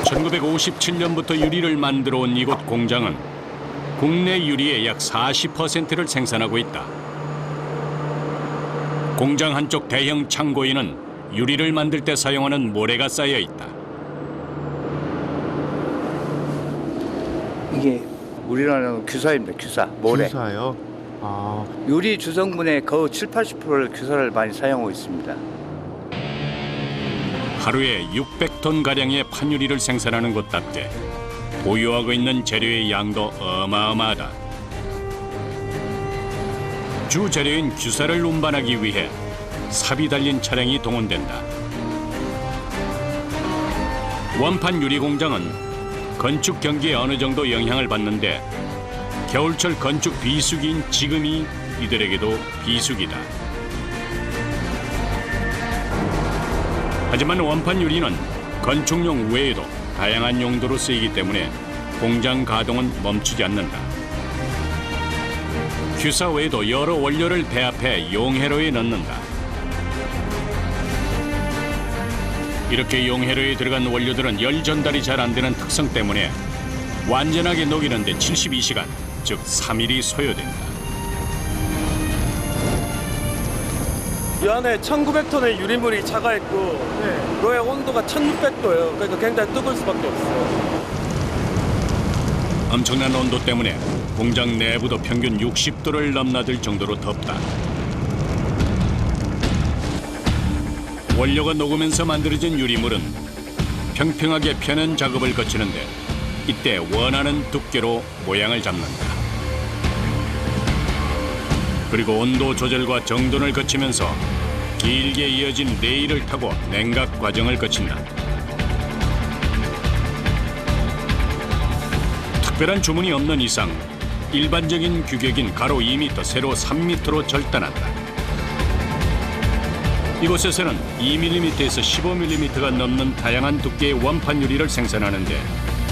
1957년부터 유리를 만들어 온 이곳 공장은 국내 유리의 약 40%를 생산하고 있다. 공장 한쪽 대형 창고에는 유리를 만들 때 사용하는 모래가 쌓여 있다. 이게 우리나라는 규사입니다. 규사, 모래. 규사요? 아, 유리 주성분의 거의 70~80%를 규사를 많이 사용하고 있습니다. 하루에 600톤 가량의 판유리를 생산하는 곳답게 보유하고 있는 재료의 양도 어마어마하다. 주 재료인 규사를 운반하기 위해 삽이 달린 차량이 동원된다. 원판 유리 공장은 건축 경기에 어느 정도 영향을 받는데 겨울철 건축 비수기인 지금이 이들에게도 비수기다. 하지만 원판 유리는 건축용 외에도 다양한 용도로 쓰이기 때문에 공장 가동은 멈추지 않는다. 규사 외에도 여러 원료를 배합해 용해로에 넣는다. 이렇게 용해로에 들어간 원료들은 열 전달이 잘 안 되는 특성 때문에 완전하게 녹이는데 72시간, 즉 3일이 소요된다. 이 안에 1900톤의 유리물이 차가 있고 로의 온도가 1600도예요. 그러니까 굉장히 뜨거울 수밖에 없어요. 엄청난 온도 때문에 공장 내부도 평균 60도를 넘나들 정도로 덥다. 원료가 녹으면서 만들어진 유리물은 평평하게 펴는 작업을 거치는데 이때 원하는 두께로 모양을 잡는다. 그리고 온도 조절과 정돈을 거치면서 길게 이어진 레일을 타고 냉각 과정을 거친다. 특별한 주문이 없는 이상 일반적인 규격인 가로 2m, 세로 3m로 절단한다. 이곳에서는 2mm에서 15mm가 넘는 다양한 두께의 원판 유리를 생산하는데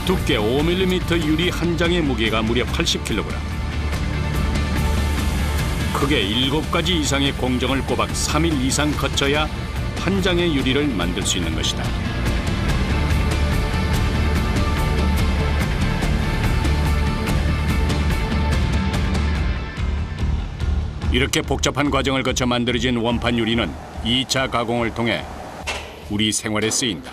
두께 5mm 유리 한 장의 무게가 무려 80kg. 크게 7가지 이상의 공정을 꼬박 3일 이상 거쳐야 한 장의 유리를 만들 수 있는 것이다. 이렇게 복잡한 과정을 거쳐 만들어진 원판 유리는 2차 가공을 통해 우리 생활에 쓰인다.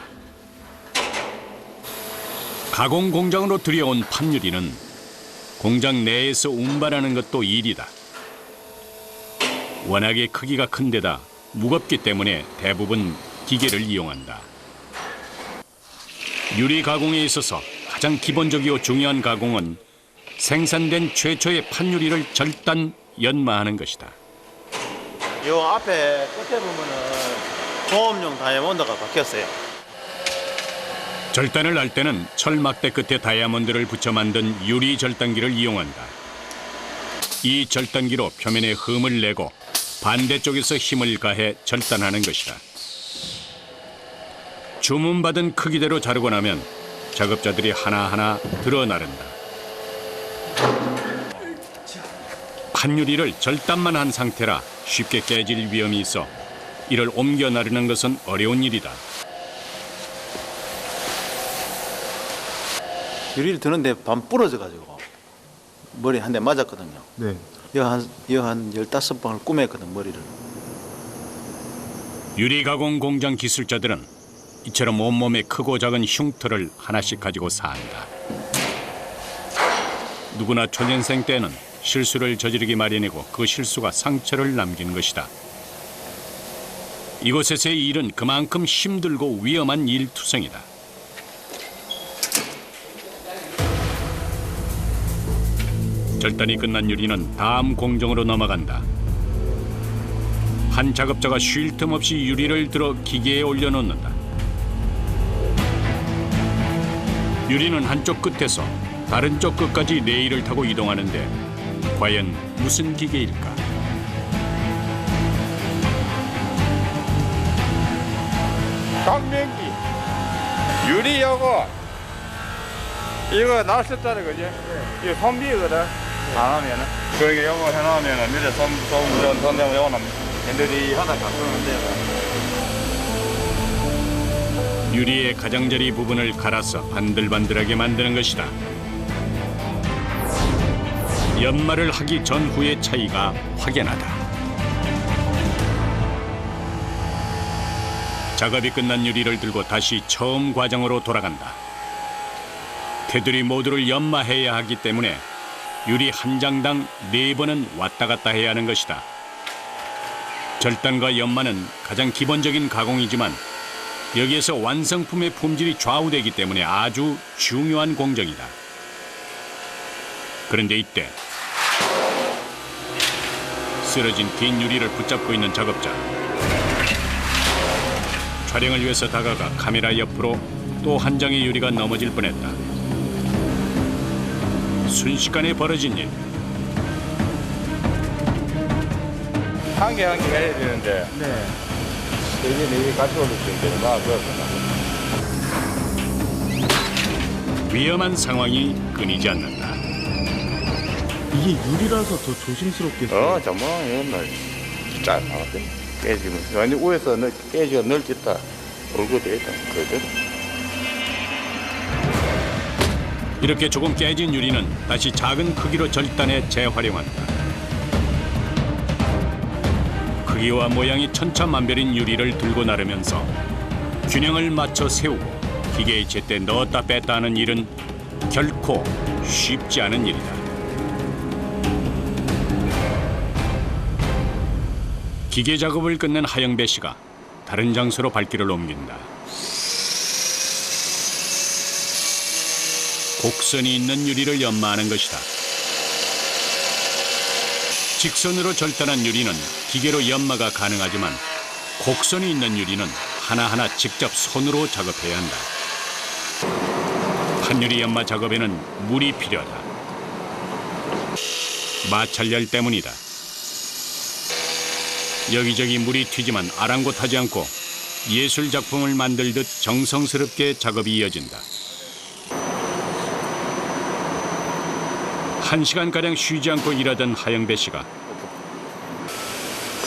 가공 공장으로 들여온 판유리는 공장 내에서 운반하는 것도 일이다. 워낙에 크기가 큰 데다 무겁기 때문에 대부분 기계를 이용한다. 유리 가공에 있어서 가장 기본적이고 중요한 가공은 생산된 최초의 판유리를 절단, 연마하는 것이다. 요 앞에 끝에 보면은 도움용 다이아몬드가 박혔어요. 절단을 할 때는 철 막대 끝에 다이아몬드를 붙여 만든 유리 절단기를 이용한다. 이 절단기로 표면에 흠을 내고 반대쪽에서 힘을 가해 절단하는 것이다. 주문받은 크기대로 자르고 나면 작업자들이 하나하나 드러 나른다. 판유리를 절단만 한 상태라 쉽게 깨질 위험이 있어 이를 옮겨 나르는 것은 어려운 일이다. 유리를 드는데 반 부러져가지고 머리 한 대 맞았거든요. 네. 한 15방울 꼬맸거든, 머리를. 유리 가공 공장 기술자들은 이처럼 온몸에 크고 작은 흉터를 하나씩 가지고 산다. 누구나 초년생 때는 실수를 저지르기 마련이고 그 실수가 상처를 남긴 것이다. 이곳에서의 일은 그만큼 힘들고 위험한 일투성이다. 절단이 끝난 유리는 다음 공정으로 넘어간다. 한 작업자가 쉴 틈 없이 유리를 들어 기계에 올려놓는다. 유리는 한쪽 끝에서 다른 쪽 끝까지 레일을 타고 이동하는데 과연 무슨 기계일까? 강명기 유리하고 이거 놨었다는 거지? 이거 손비거든. 안 하면은 그게 요거 해놓으면은 미래 손 되면 요거는 핸들이 하다 가쓰는데 유리의 가장자리 부분을 갈아서 반들반들하게 만드는 것이다. 연마를 하기 전후의 차이가 확연하다. 작업이 끝난 유리를 들고 다시 처음 과정으로 돌아간다. 테두리 모두를 연마해야 하기 때문에 유리 한 장당 4번은 왔다 갔다 해야 하는 것이다. 절단과 연마는 가장 기본적인 가공이지만 여기에서 완성품의 품질이 좌우되기 때문에 아주 중요한 공정이다. 그런데 이때 쓰러진 긴 유리를 붙잡고 있는 작업자. 촬영을 위해서 다가가 카메라 옆으로 또 한 장의 유리가 넘어질 뻔했다. 순식간에 벌어진 일. 한 개 한 개 해야 되는데. 네. 이게 같이 올릴 수 있는데 그렇구나. 위험한 상황이 끊이지 않는다. 이게 유리라서 더 조심스럽겠어요. 정말 옛날 잘 나왔더니 깨지면 완전 위에서 깨지가 널찍다 울고 되겠다. 그거든. 이렇게 조금 깨진 유리는 다시 작은 크기로 절단해 재활용한다. 크기와 모양이 천차만별인 유리를 들고 나르면서 균형을 맞춰 세우고 기계에 제때 넣었다 뺐다 하는 일은 결코 쉽지 않은 일이다. 기계 작업을 끝낸 하영배 씨가 다른 장소로 발길을 옮긴다. 곡선이 있는 유리를 연마하는 것이다. 직선으로 절단한 유리는 기계로 연마가 가능하지만 곡선이 있는 유리는 하나하나 직접 손으로 작업해야 한다. 판유리 연마 작업에는 물이 필요하다. 마찰열 때문이다. 여기저기 물이 튀지만 아랑곳하지 않고 예술 작품을 만들듯 정성스럽게 작업이 이어진다. 1시간가량 쉬지 않고 일하던 하영배 씨가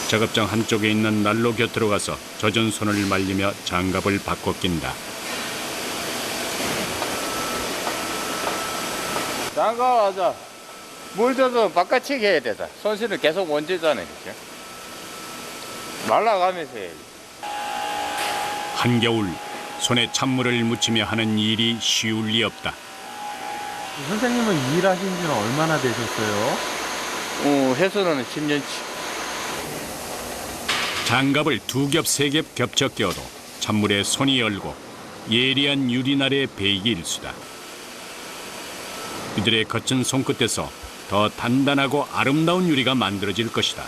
작업장 한쪽에 있는 난로 곁으로 가서 젖은 손을 말리며 장갑을 바꿔 낀다. 장갑 하자. 물 젖어 바깥치기 해야 되다. 손실을 계속 얹어잖아. 그죠? 날아가면서 해야지. 한겨울 손에 찬물을 묻히며 하는 일이 쉬울 리 없다. 선생님은 일하신 지는 얼마나 되셨어요? 해서는 10년치. 장갑을 2겹 3겹 겹쳐 끼워도 찬물에 손이 얼고 예리한 유리날의 배이기 일수다. 이들의 거친 손끝에서 더 단단하고 아름다운 유리가 만들어질 것이다.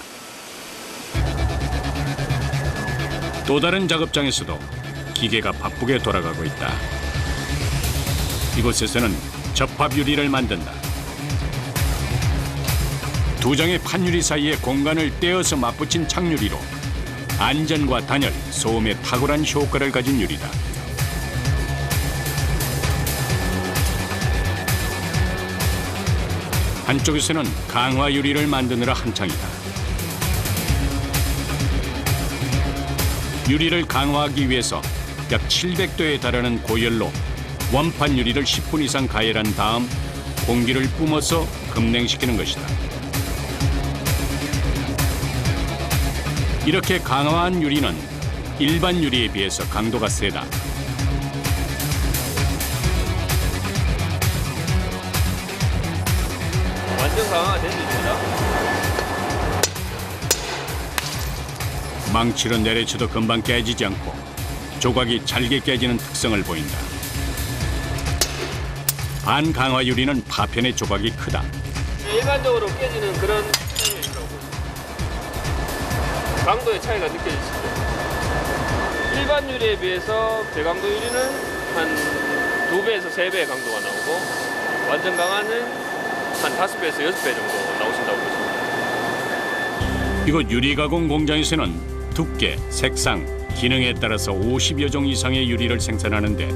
또 다른 작업장에서도 기계가 바쁘게 돌아가고 있다. 이곳에서는 접합 유리를 만든다. 2장의 판유리 사이에 공간을 떼어서 맞붙인 착유리로 안전과 단열, 소음에 탁월한 효과를 가진 유리다. 한쪽에서는 강화 유리를 만드느라 한창이다. 유리를 강화하기 위해서 약 700도에 달하는 고열로 원판 유리를 10분 이상 가열한 다음 공기를 뿜어서 급냉시키는 것이다. 이렇게 강화한 유리는 일반 유리에 비해서 강도가 세다. 완전 강화가 된 유리입니다. 망치로 내려쳐도 금방 깨지지 않고 조각이 잘게 깨지는 특성을 보인다. 반강화 유리는 파편의 조각이 크다. 일반적으로 깨지는 그런 현상이라고 강도의 차이가 느껴지시죠. 일반 유리에 비해서 배강도 유리는 한 2배에서 3배의 강도가 나오고 완전 강화는 한 5배에서 6배 정도 나오신다고 보시면 됩니다. 이곳 유리 가공 공장에서는 두께, 색상, 기능에 따라서 50여 종 이상의 유리를 생산하는데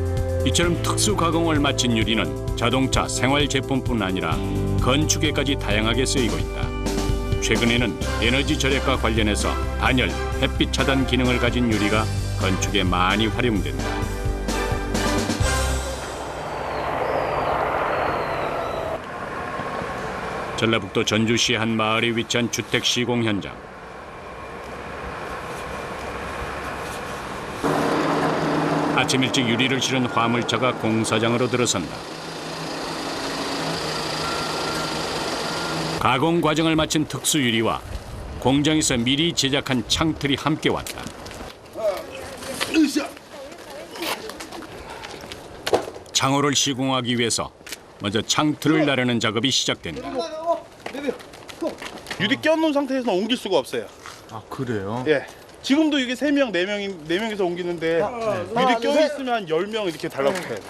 이처럼 특수 가공을 마친 유리는 자동차, 생활 제품뿐 아니라 건축에까지 다양하게 쓰이고 있다. 최근에는 에너지 절약과 관련해서 단열, 햇빛 차단 기능을 가진 유리가 건축에 많이 활용된다. 전라북도 전주시 한 마을에 위치한 주택 시공 현장. 아침 일찍 유리를 실은 화물차가 공사장으로 들어선다. 가공 과정을 마친 특수 유리와 공장에서 미리 제작한 창틀이 함께 왔다. 창호를 시공하기 위해서 먼저 창틀을 나르는 작업이 시작된다. 유리 껴놓은 상태에서 옮길 수가 없어요. 아 그래요? 예. 지금도 이게 3명, 4명이서 옮기는데 유리 껴있으면 한 10명 이렇게 달라붙어야 돼.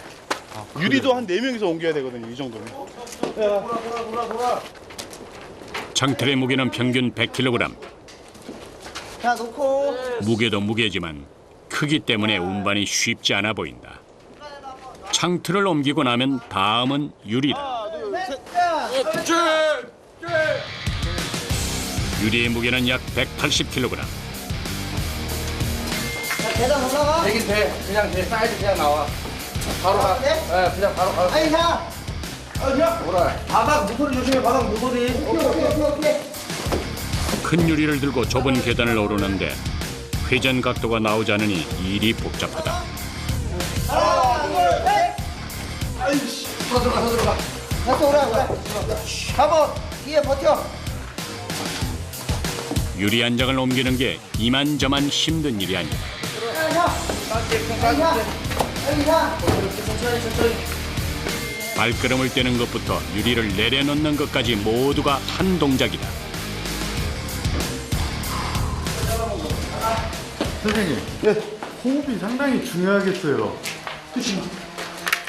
유리도 한 4명이서 옮겨야 되거든요, 이 정도면. 창틀의 무게는 평균 100kg. 자, 놓고. 무게도 무게지만 크기 때문에 운반이 쉽지 않아 보인다. 창틀을 옮기고 나면 다음은 유리다. 유리의 무게는 약 180kg. 계단 올라가. 되긴 돼. 그냥 돼. 사이즈 그냥 나와. 바로 가. 예, 그냥 바로 가. 아니, 자. 뭐라. 바닥 무소리 조심해, 바닥 무소리. 오케이. 큰 유리를 들고 좁은 계단을 오르는데 회전 각도가 나오지 않으니 일이 복잡하다. 더 들어가. 다시 오라. 잡아. 뒤에 버텨. 유리 한 장을 옮기는 게 이만저만 힘든 일이 아니다. 발걸음을 떼는 것부터 유리를 내려놓는 것까지 모두가 한 동작이다. 선생님, 호흡이 상당히 중요하겠어요.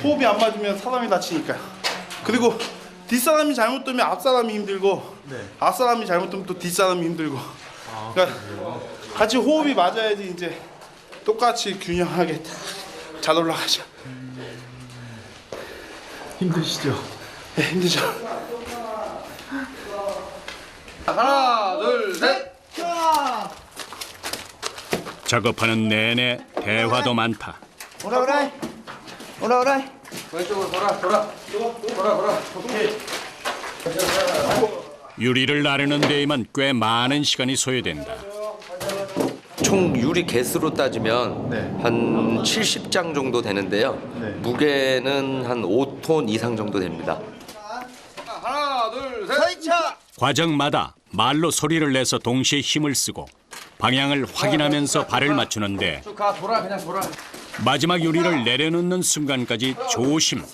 호흡이 안 맞으면 사람이 다치니까요. 그리고 뒷사람이 잘못 뜨면 앞사람이 힘들고 앞사람이 잘못 뜨면 또 뒷사람이 힘들고. 그러니까 같이 호흡이 맞아야지 이제 똑같이 균형하게 잘 올라가죠. 힘드시죠? 네, 힘들죠. 하나, 둘, 셋. 작업하는 내내 대화도 많다. 오라. 왼쪽으로 돌아. 오케이. 유리를 나르는 데에만 꽤 많은 시간이 소요된다. 총 유리 개수로 따지면 네. 한 70장 정도 되는데요. 네. 무게는 한 5톤 이상 정도 됩니다. 하나, 둘, 셋. 서이차. 과정마다 말로 소리를 내서 동시에 힘을 쓰고 방향을 확인하면서 발을 맞추는데 쭉 가. 그냥 돌아. 마지막 유리를 내려놓는 순간까지 조심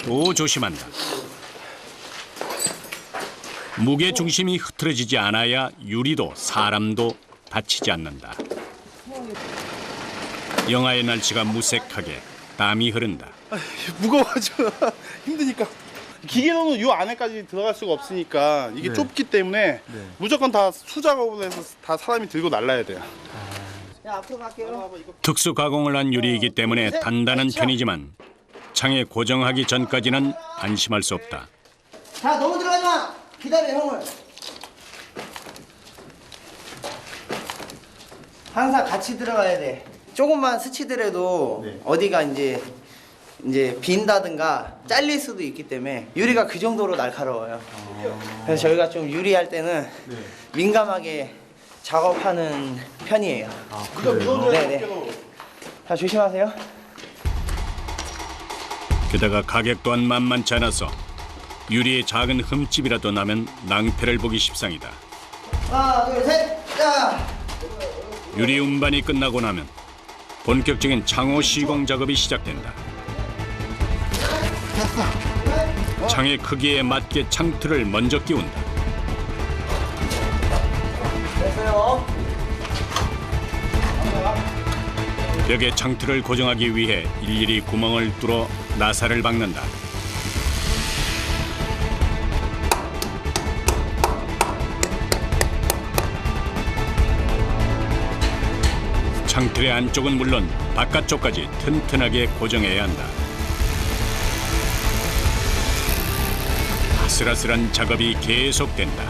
또 조심한다. 무게 중심이 흐트러지지 않아야 유리도 사람도 다치지 않는다. 영하의 날씨가 무색하게 땀이 흐른다. 무거워가지고 힘드니까. 기계로는 요 안에까지 들어갈 수가 없으니까 이게 네. 좁기 때문에 무조건 다 수작업을 해서 다 사람이 들고 날라야 돼요. 야, 앞으로 갈게요. 특수 가공을 한 유리이기 때문에 단단한 편이지만 창에 고정하기 전까지는 안심할 수 없다. 자, 너무 들어가지 마. 기다려, 형을. 항상 같이 들어가야 돼. 조금만 스치더라도 어디가 이제 빈다든가 잘릴 수도 있기 때문에 유리가 그 정도로 날카로워요. 그래서 저희가 좀 유리할 때는 민감하게 작업하는 편이에요. 그래요? 네네. 자, 조심하세요. 게다가 가격 또한 만만치 않아서 유리에 작은 흠집이라도 나면 낭패를 보기 십상이다. 하나, 둘, 셋. 자. 유리 운반이 끝나고 나면 본격적인 창호 시공 작업이 시작된다. 창의 크기에 맞게 창틀을 먼저 끼운다. 됐어요. 벽에 창틀을 고정하기 위해 일일이 구멍을 뚫어 나사를 박는다. 창틀의 안쪽은 물론 바깥쪽까지 튼튼하게 고정해야 한다. 아슬아슬한 작업이 계속된다.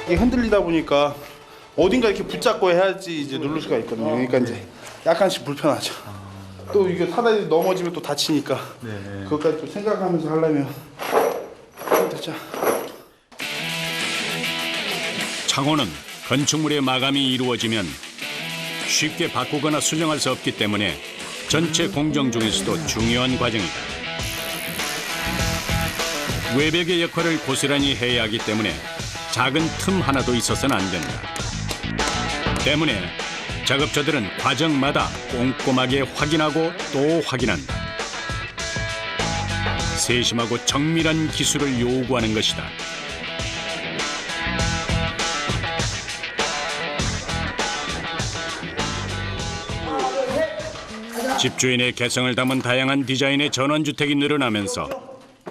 이게 흔들리다 보니까 어딘가 이렇게 붙잡고 해야지 이제 누를 수가 있거든요. 그러니까 이제 약간씩 불편하죠. 또 이게 사다리 넘어지면 또 다치니까 그것까지 좀 생각하면서 하려면 자. 창호는 건축물의 마감이 이루어지면 쉽게 바꾸거나 수정할 수 없기 때문에 전체 공정 중에서도 중요한 과정이다. 외벽의 역할을 고스란히 해야 하기 때문에 작은 틈 하나도 있어서는 안 된다. 때문에 작업자들은 과정마다 꼼꼼하게 확인하고 또 확인한다. 세심하고 정밀한 기술을 요구하는 것이다. 집주인의 개성을 담은 다양한 디자인의 전원주택이 늘어나면서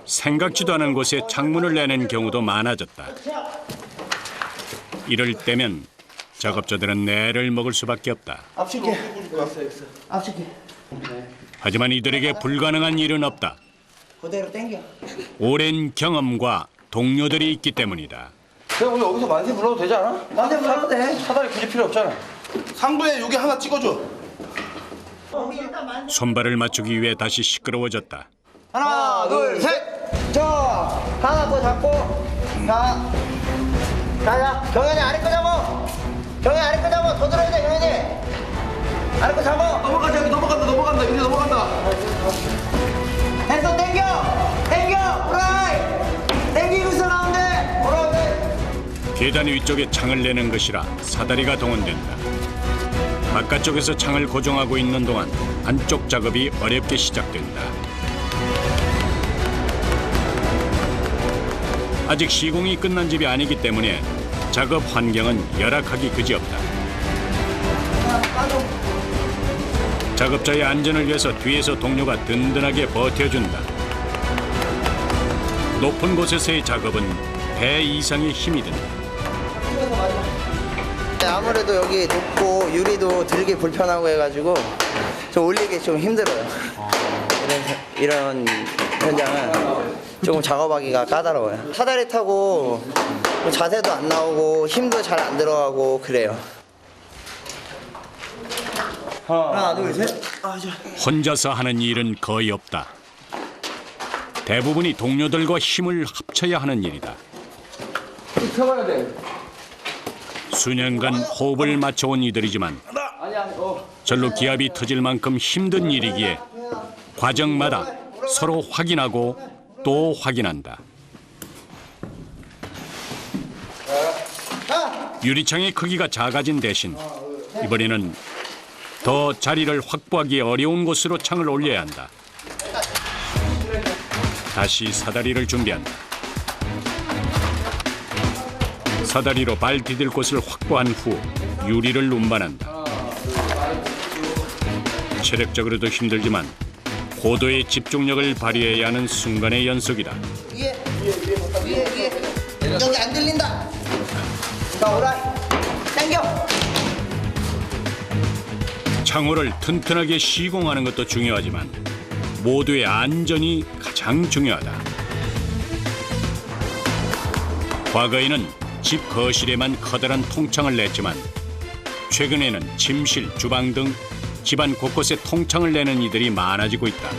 생각지도 않은 곳에 창문을 내는 경우도 많아졌다. 이럴 때면 작업자들은 내를 먹을 수밖에 없다. 앞줄게. 앞줄게. 하지만 이들에게 불가능한 일은 없다. 그대로 당겨. 오랜 경험과 동료들이 있기 때문이다. 그냥 우리 여기서 만세 불러도 되지 않아? 만세 불러도 돼. 사다리 굳이 필요 없잖아. 상부에 여기 하나 찍어줘. 손발을 맞추기 위해 다시 시끄러워졌다. 하나, 둘, 셋. 자, 하나 더 잡고. 자, 자, 경현이 아래 거 잡아. 경현이 아래 거 잡아. 더 들어야 돼, 경현이. 아래 거 잡아. 넘어간다 여기 넘어간다 여기 넘어간다. 해서 당겨. 오라이. 당기고 있어 나온대. 오라이. 계단 위쪽에 창을 내는 것이라 사다리가 동원된다. 바깥쪽에서 창을 고정하고 있는 동안 안쪽 작업이 어렵게 시작된다. 아직 시공이 끝난 집이 아니기 때문에 작업 환경은 열악하기 그지없다. 작업자의 안전을 위해서 뒤에서 동료가 든든하게 버텨준다. 높은 곳에서의 작업은 배 이상의 힘이 든다. 아무래도 여기 높고 유리도 들기 불편하고 해가지고 좀 올리기 좀 힘들어요. 이런 현장은 조금 작업하기가 까다로워요. 사다리 타고 자세도 안 나오고 힘도 잘 안 들어가고 그래요. 하나, 둘, 셋. 혼자서 하는 일은 거의 없다. 대부분이 동료들과 힘을 합쳐야 하는 일이다. 펴봐야 돼. 수년간 호흡을 맞춰온 이들이지만 절로 기압이 터질 만큼 힘든 일이기에 과정마다 서로 확인하고 또 확인한다. 유리창의 크기가 작아진 대신 이번에는 더 자리를 확보하기 어려운 곳으로 창을 올려야 한다. 다시 사다리를 준비한다. 사다리로 발 디딜 곳을 확보한 후 유리를 운반한다. 체력적으로도 힘들지만 고도의 집중력을 발휘해야 하는 순간의 연속이다. 위에. 여기 안 들린다. 자, 오라이. 당겨. 창호를 튼튼하게 시공하는 것도 중요하지만 모두의 안전이 가장 중요하다. 과거에는 집 거실에만 커다란 통창을 냈지만 최근에는 침실, 주방 등 집안 곳곳에 통창을 내는 이들이 많아지고 있다.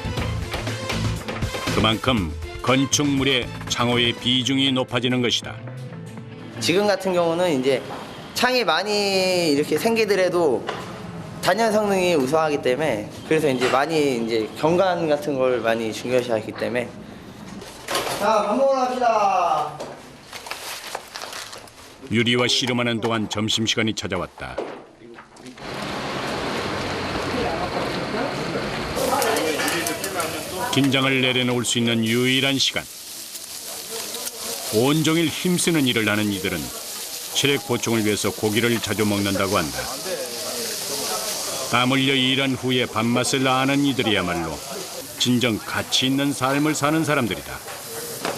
그만큼 건축물의 창호의 비중이 높아지는 것이다. 지금 같은 경우는 이제 창이 많이 이렇게 생기더라도 단열 성능이 우수하기 때문에 그래서 이제 많이 이제 경관 같은 걸 많이 중요시하기 때문에 자, 밥 먹으러 갑시다. 유리와 씨름하는 동안 점심시간이 찾아왔다. 긴장을 내려놓을 수 있는 유일한 시간. 온종일 힘쓰는 일을 하는 이들은 체력 보충을 위해서 고기를 자주 먹는다고 한다. 땀 흘려 일한 후에 밥맛을 아는 이들이야말로 진정 가치 있는 삶을 사는 사람들이다.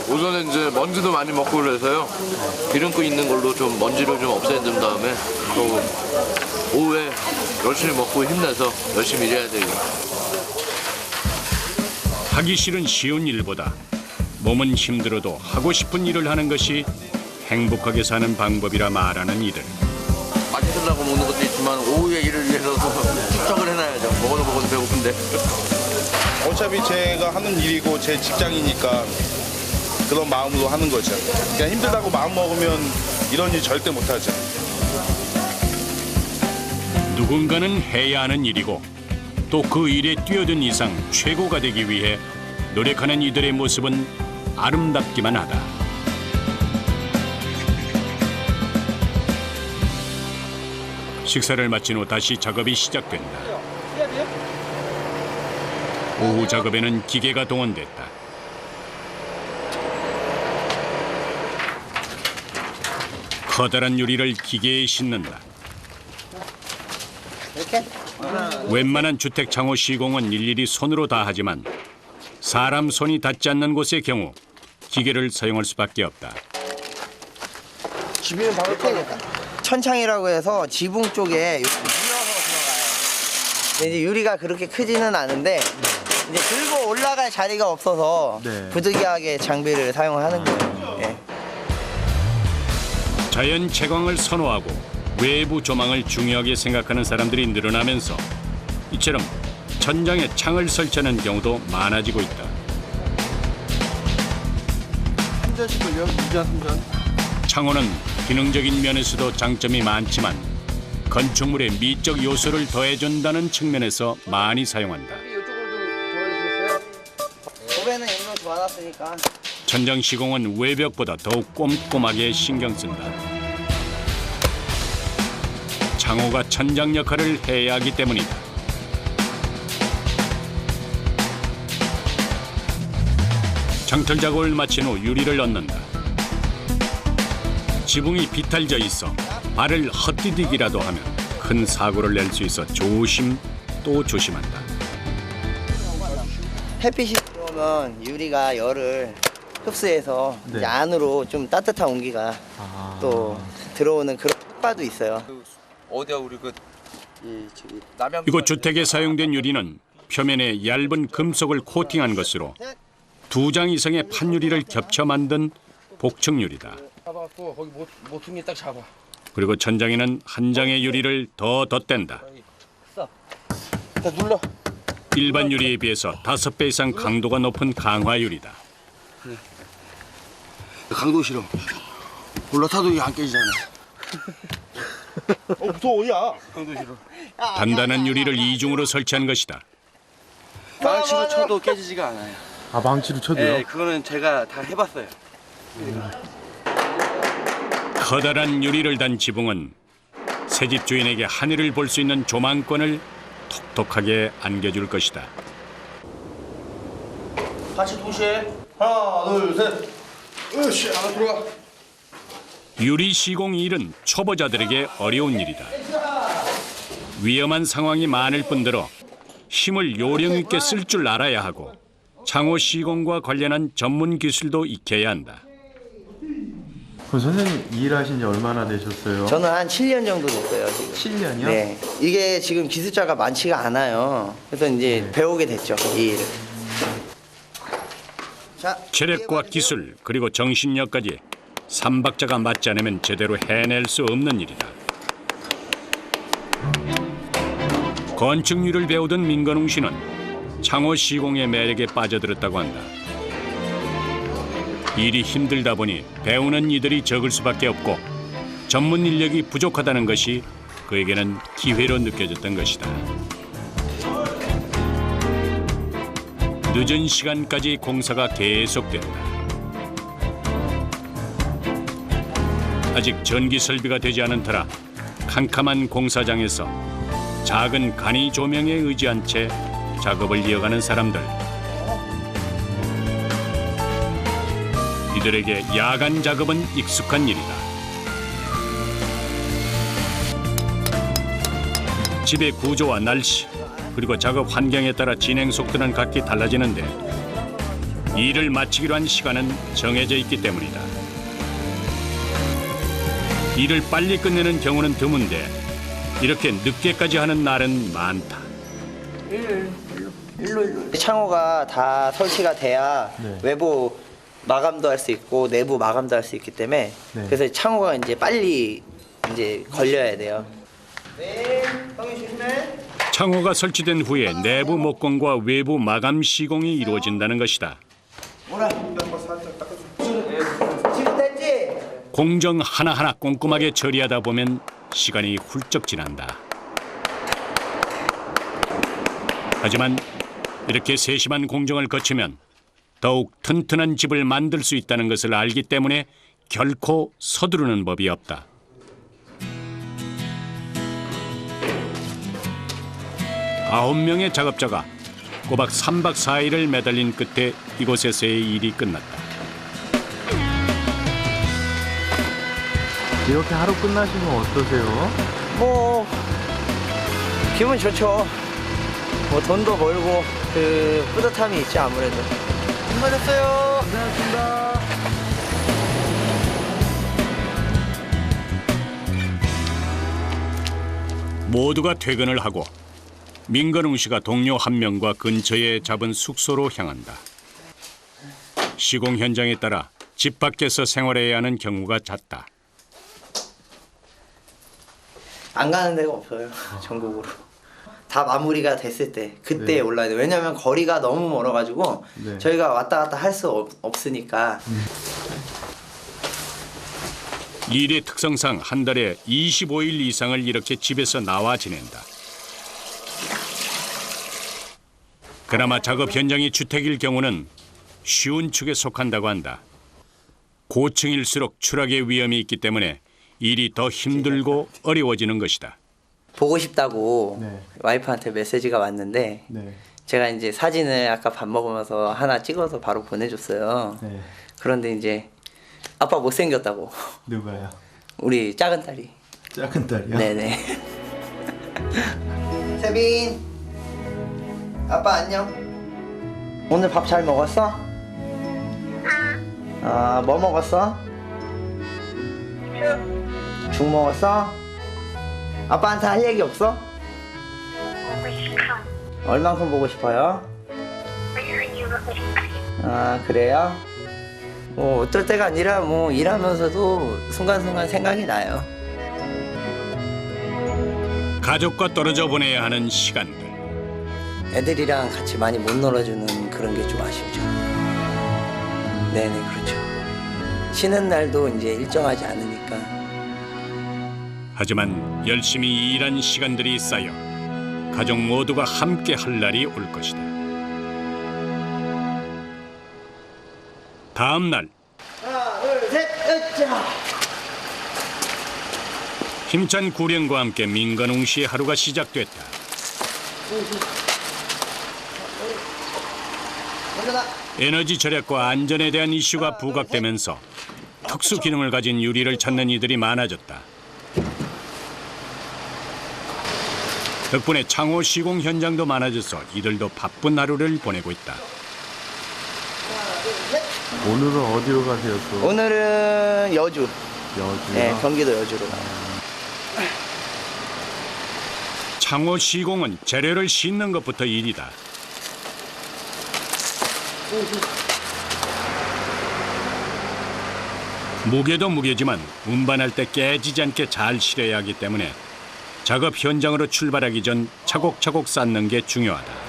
우선은 이제 먼지도 많이 먹고 그래서요. 기름기 있는 걸로 좀 먼지를 좀 없애준 다음에 또 오후에 열심히 먹고 힘내서 열심히 일해야 되고. 하기 싫은 쉬운 일보다 몸은 힘들어도 하고 싶은 일을 하는 것이 행복하게 사는 방법이라 말하는 이들. 맛있으려고 먹는 것도 있지만 오후에 일을 위해서도 축적을 해놔야죠. 먹어도 배고픈데. 어차피 제가 하는 일이고 제 직장이니까 그런 마음으로 하는 거죠. 그냥 힘들다고 마음 먹으면 이런 일 절대 못하죠. 누군가는 해야 하는 일이고 또 그 일에 뛰어든 이상 최고가 되기 위해 노력하는 이들의 모습은 아름답기만 하다. 식사를 마친 후 다시 작업이 시작된다. 오후 작업에는 기계가 동원됐다. 커다란 유리를 기계에 싣는다. 웬만한 주택 창호 시공은 일일이 손으로 다 하지만 사람 손이 닿지 않는 곳의 경우 기계를 사용할 수밖에 없다. 지붕은 바로 펴야겠다. 천창이라고 해서 지붕 쪽에 이렇게 밀어서 들어가요. 근데 이제 유리가 그렇게 크지는 않은데 이제 들고 올라갈 자리가 없어서 네. 부득이하게 장비를 사용하는 거예요. 예. 자연 채광을 선호하고 외부 조망을 중요하게 생각하는 사람들이 늘어나면서 이처럼 천장에 창을 설치하는 경우도 많아지고 있다. 한 잔씩 걸려. 2잔, 3잔. 창호는 기능적인 면에서도 장점이 많지만 건축물의 미적 요소를 더해준다는 측면에서 많이 사용한다. 이쪽으로 좀 도와주시겠어요? 도배는 일로 도와놨으니까. 천장 시공은 외벽보다 더욱 꼼꼼하게 신경 쓴다. 창호가 천장 역할을 해야 하기 때문이다. 장틀 작업을 마친 후 유리를 넣는다. 지붕이 비탈져 있어 발을 헛디디기라도 하면 큰 사고를 낼 수 있어 조심 또 조심한다. 햇빛이 들어오면 유리가 열을 흡수해서 네. 이제 안으로 좀 따뜻한 온기가 또 들어오는 그런 효과도 있어요. 어디야 우리 저기 남양. 이곳 주택에 사용된 유리는 표면에 얇은 금속을 코팅한 것으로 2장 이상의 판유리를 겹쳐 만든 복층유리다. 잡아갖고 거기 모퉁이 딱 잡아. 그리고 천장에는 한 장의 유리를 더 덧댄다. 자 눌러. 일반 유리에 비해서 5배 이상 강도가 높은 강화유리다. 강도 싫어. 올라타도 이게 안 깨지잖아. 무서워, 야. 강도 싫어. 단단한 유리를 이중으로 설치한 것이다. 망치로 쳐도 깨지지가 않아요. 아, 망치로 쳐도요? 네, 그거는 제가 다 해봤어요. 커다란 유리를 단 지붕은 새집 주인에게 하늘을 볼 수 있는 조망권을 톡톡하게 안겨줄 것이다. 같이 동시에. 하나, 둘, 셋. 으쌰, 하나 들어와. 유리 시공 일은 초보자들에게 어려운 일이다. 위험한 상황이 많을 뿐더러 힘을 요령 있게 쓸 줄 알아야 하고 창호 시공과 관련한 전문 기술도 익혀야 한다. 그럼 선생님 일하신 지 얼마나 되셨어요? 저는 한 7년 정도 됐어요. 지금. 7년이요? 네. 이게 지금 기술자가 많지가 않아요. 그래서 이제 배우게 됐죠, 이 일을. 자, 체력과 기술 그리고 정신력까지 3박자가 맞지 않으면 제대로 해낼 수 없는 일이다. 건축률을 배우던 민건웅 씨는 창호 시공의 매력에 빠져들었다고 한다. 일이 힘들다 보니 배우는 이들이 적을 수밖에 없고 전문 인력이 부족하다는 것이 그에게는 기회로 느껴졌던 것이다. 늦은 시간까지 공사가 계속된다. 아직 전기 설비가 되지 않은 터라 캄캄한 공사장에서 작은 간이 조명에 의지한 채 작업을 이어가는 사람들. 이들에게 야간 작업은 익숙한 일이다. 집의 구조와 날씨 그리고 작업 환경에 따라 진행 속도는 각기 달라지는데 일을 마치기로 한 시간은 정해져 있기 때문이다. 일을 빨리 끝내는 경우는 드문데 이렇게 늦게까지 하는 날은 많다. 창호가 다 설치가 돼야 네. 외부 마감도 할 수 있고 내부 마감도 할 수 있기 때문에 네. 그래서 창호가 이제 빨리 이제 걸려야 돼요. 네, 형이 조심해. 창호가 설치된 후에 내부 목공과 외부 마감 시공이 이루어진다는 것이다. 오라. 공정 하나하나 꼼꼼하게 처리하다 보면 시간이 훌쩍 지난다. 하지만 이렇게 세심한 공정을 거치면 더욱 튼튼한 집을 만들 수 있다는 것을 알기 때문에 결코 서두르는 법이 없다. 아홉 명의 작업자가 꼬박 3박 4일을 매달린 끝에 이곳에서의 일이 끝났다. 이렇게 하루 끝나시면 어떠세요? 뭐 기분 좋죠. 뭐 돈도 벌고 그 뿌듯함이 있지 아무래도. 수고하셨어요. 고생하셨습니다. 모두가 퇴근을 하고 민건웅 씨가 동료 한 명과 근처에 잡은 숙소로 향한다. 시공 현장에 따라 집 밖에서 생활해야 하는 경우가 잦다. 안 가는 데가 없어요. 전국으로. 다 마무리가 됐을 때 그때 네. 올라야 돼요. 왜냐면 거리가 너무 멀어가지고 네. 저희가 왔다 갔다 할 수 없으니까. 일의 특성상 한 달에 25일 이상을 이렇게 집에서 나와 지낸다. 그나마 작업 현장이 주택일 경우는 쉬운 축에 속한다고 한다. 고층일수록 추락의 위험이 있기 때문에 일이 더 힘들고 어려워지는 것이다. 보고 싶다고 네. 와이프한테 메시지가 왔는데 네. 제가 이제 사진을 아까 밥 먹으면서 하나 찍어서 바로 보내줬어요. 네. 그런데 이제 아빠 못생겼다고. 누가요? 우리 작은 딸이. 작은 딸이요? 네네. 세빈, 아빠 안녕. 오늘 밥 잘 먹었어? 아, 뭐 먹었어? 죽 먹었어? 아빠한테 할 얘기 없어? 얼만큼 보고 싶어요? 아, 그래요? 뭐 어떨 때가 아니라 뭐 일하면서도 순간순간 생각이 나요. 가족과 떨어져 보내야 하는 시간들. 애들이랑 같이 많이 못 놀아주는 그런 게 좀 아쉽죠. 네네, 그렇죠. 쉬는 날도 이제 일정하지 않으니까. 하지만 열심히 일한 시간들이 쌓여 가족 모두가 함께 할 날이 올 것이다. 다음 날 하나, 둘, 셋, 으쌰! 힘찬 구령과 함께 민건웅 씨의 하루가 시작됐다. 에너지 절약과 안전에 대한 이슈가 부각되면서 특수 기능을 가진 유리를 찾는 이들이 많아졌다. 덕분에 창호 시공 현장도 많아져서 이들도 바쁜 하루를 보내고 있다. 오늘은 어디로 가세요 또? 오늘은 여주. 여주요? 네, 경기도 여주로 가요. 창호 시공은 재료를 싣는 것부터 일이다. 무게도 무게지만 운반할 때 깨지지 않게 잘 실어야 하기 때문에 작업 현장으로 출발하기 전 차곡차곡 쌓는 게 중요하다.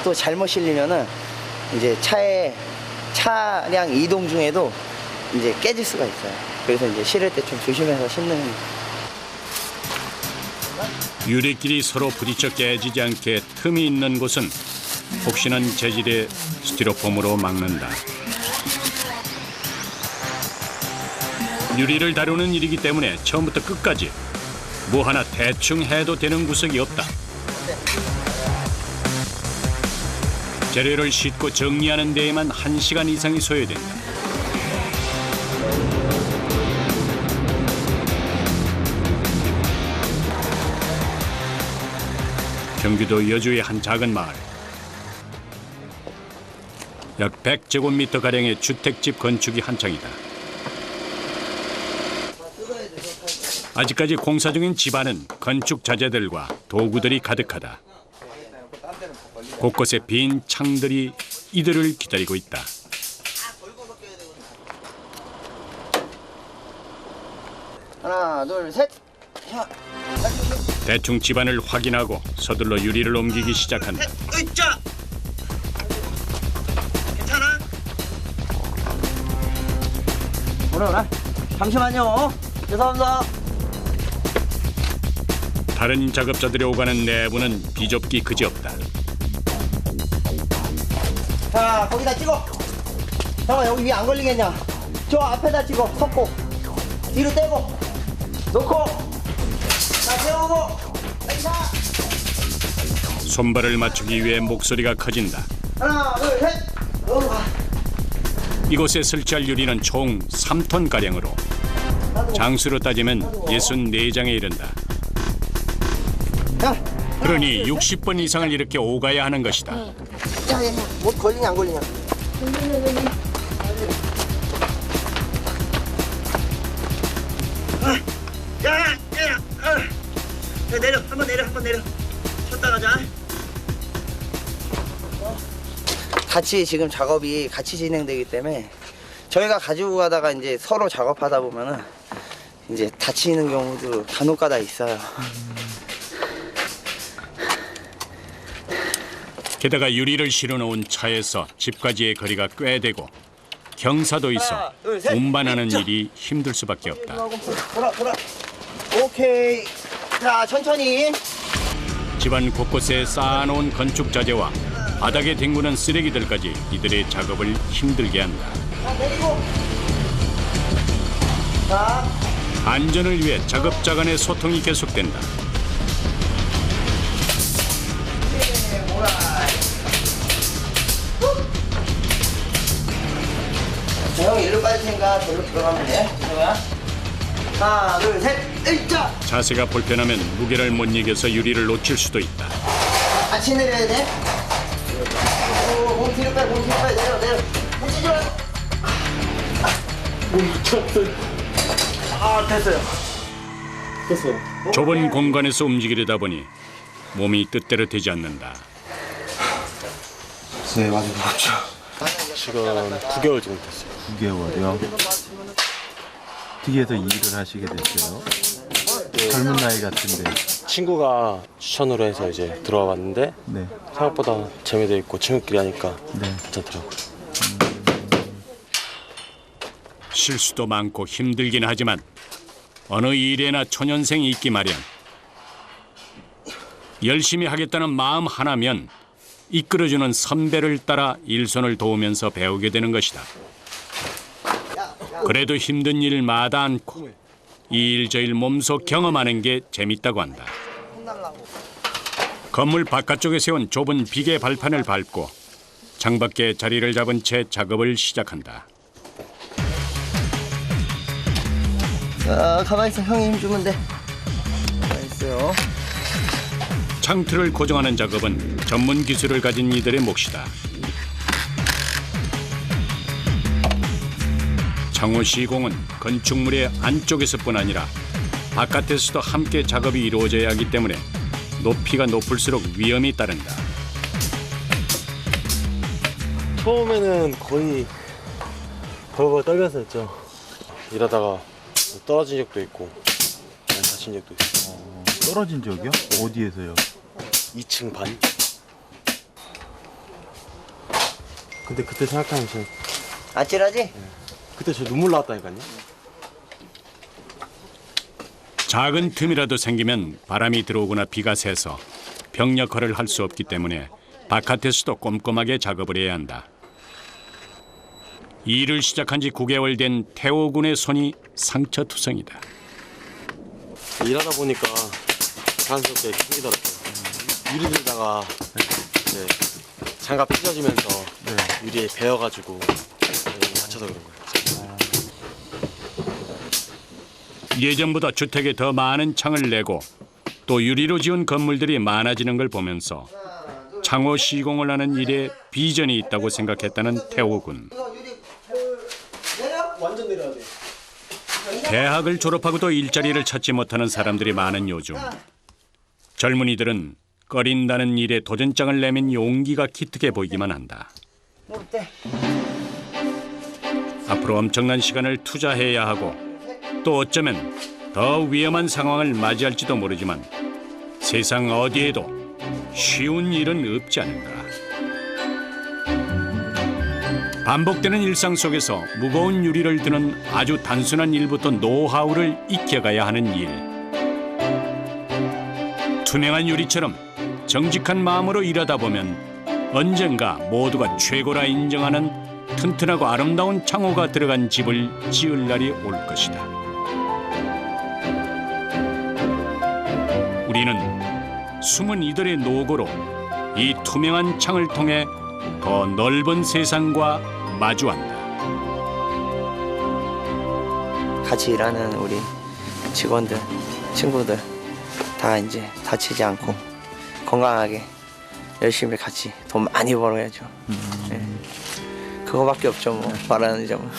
또 잘못 실리면은 이제 차량 이동 중에도 이제 깨질 수가 있어요. 그래서 이제 실을 때 좀 조심해서 실는. 유리끼리 서로 부딪혀 깨지지 않게 틈이 있는 곳은 혹시난 재질의 스티로폼으로 막는다. 유리를 다루는 일이기 때문에 처음부터 끝까지 뭐 하나 대충 해도 되는 구석이 없다. 재료를 싣고 정리하는 데에만 1시간 이상이 소요된다. 경기도 여주의 한 작은 마을. 약 100제곱미터가량의 주택집 건축이 한창이다. 아직까지 공사 중인 집안은 건축 자재들과 도구들이 가득하다. 곳곳에 빈 창들이 이들을 기다리고 있다. 하나, 둘, 셋. 자, 대충 집안을 확인하고 서둘러 유리를 옮기기 시작한다. 으쌰! 괜찮아? 그러나 잠시만요. 죄송합니다. 다른 작업자들이 오가는 내부는 비좁기 그지없다. 자, 거기다 찍어. 잠깐 여기 위에 안 걸리겠냐? 저 앞에다 찍어. 섞고 뒤로 떼고 놓고 자 세우고 자 손발을 맞추기 위해 목소리가 커진다. 하나 둘 셋. 이곳에 설치할 유리는 총 3톤가량으로 장수로 따지면 64장에 이른다. 자, 그러니 60번 이상을 이렇게 오가야 하는 것이다. 자, 못 걸리냐 안 걸리냐? 야, 내려 한번 내려 한번 내려. 쉬었다 가자. 같이 지금 작업이 같이 진행되기 때문에 저희가 가지고 가다가 이제 서로 작업하다 보면은 이제 다치는 경우도 간혹가다 있어요. 게다가 유리를 실어놓은 차에서 집까지의 거리가 꽤 되고 경사도 있어 하나, 둘, 셋. 운반하는 일이 힘들 수밖에 없다. 돌아. 오케이. 자, 천천히. 집안 곳곳에 쌓아놓은 건축 자재와 바닥에 뒹구는 쓰레기들까지 이들의 작업을 힘들게 한다. 자, 내리고. 자, 안전을 위해 작업자 간의 소통이 계속된다. 자, 형 일로 빠질 테니까 저로 들어가면 돼. 형아. 하나, 둘, 셋. 일자. 자세가 불편하면 무게를 못 이겨서 유리를 놓칠 수도 있다. 같이 내려야 돼. 오, 몸 뒤로 빼, 내려. 뭉치지 마. 아, 됐어요. 좁은 공간에서 움직이려다 보니 몸이 뜻대로 되지 않는다. 네, 많이 무겁죠. 지금 9개월 정도 됐어요. 9개월이요. 어떻게 해서 일을 하시게 됐어요? 젊은 나이 같은데. 친구가 추천으로 해서 이제 들어와 봤는데 네. 생각보다 재미도 있고 친구끼리 하니까 네. 괜찮더라고요. 실수도 많고 힘들긴 하지만 어느 일에나 초년생이 있기 마련. 열심히 하겠다는 마음 하나면 이끌어주는 선배를 따라 일손을 도우면서 배우게 되는 것이다. 그래도 힘든 일 마다 않고 이 일 저 일 몸소 경험하는 게 재밌다고 한다. 건물 바깥쪽에 세운 좁은 비계 발판을 밟고 창밖에 자리를 잡은 채 작업을 시작한다. 자, 가만히 있어. 형이 힘 주면 돼. 가만히 있어요. 창틀을 고정하는 작업은 전문 기술을 가진 이들의 몫이다. 창호 시공은 건축물의 안쪽에서뿐 아니라 바깥에서도 함께 작업이 이루어져야 하기 때문에 높이가 높을수록 위험이 따른다. 처음에는 거의 벌벌 떨면서 했죠. 일하다가 떨어진 적도 있고 다친 적도 있어요. 떨어진 적이요? 어디에서요? 2층 반. 근데 그때 생각하면 저 아찔하지? 그때 저 눈물 나왔다니까요. 작은 틈이라도 생기면 바람이 들어오거나 비가 새서 벽 역할을 할 수 없기 때문에 바깥에서도 꼼꼼하게 작업을 해야 한다. 일을 시작한 지 9개월 된 태호 군의 손이 상처투성이다. 일하다 보니까 자연스럽게 생기더라고요. 유리 들다가 이제 장갑 찢어지면서 유리에 베어가지고 다쳐서 그런 거예요. 예전보다 주택에 더 많은 창을 내고 또 유리로 지은 건물들이 많아지는 걸 보면서 창호 시공을 하는 일에 비전이 있다고 생각했다는 태호 군. 완전 내려야 돼. 대학을 졸업하고도 일자리를 찾지 못하는 사람들이 많은 요즘 젊은이들은 꺼린다는 일에 도전장을 내민 용기가 기특해 보이기만 한다. 무릎 대. 앞으로 엄청난 시간을 투자해야 하고 또 어쩌면 더 위험한 상황을 맞이할지도 모르지만 세상 어디에도 쉬운 일은 없지 않은가. 반복되는 일상 속에서 무거운 유리를 드는 아주 단순한 일부터 노하우를 익혀가야 하는 일. 투명한 유리처럼 정직한 마음으로 일하다 보면 언젠가 모두가 최고라 인정하는 튼튼하고 아름다운 창호가 들어간 집을 지을 날이 올 것이다. 우리는 숨은 이들의 노고로 이 투명한 창을 통해 더 넓은 세상과 마주한다. 같이 일하는 우리 직원들, 친구들 다 이제 다치지 않고 건강하게 열심히 같이 돈 많이 벌어야죠. 네. 그거밖에 없죠, 뭐 말하는 점은.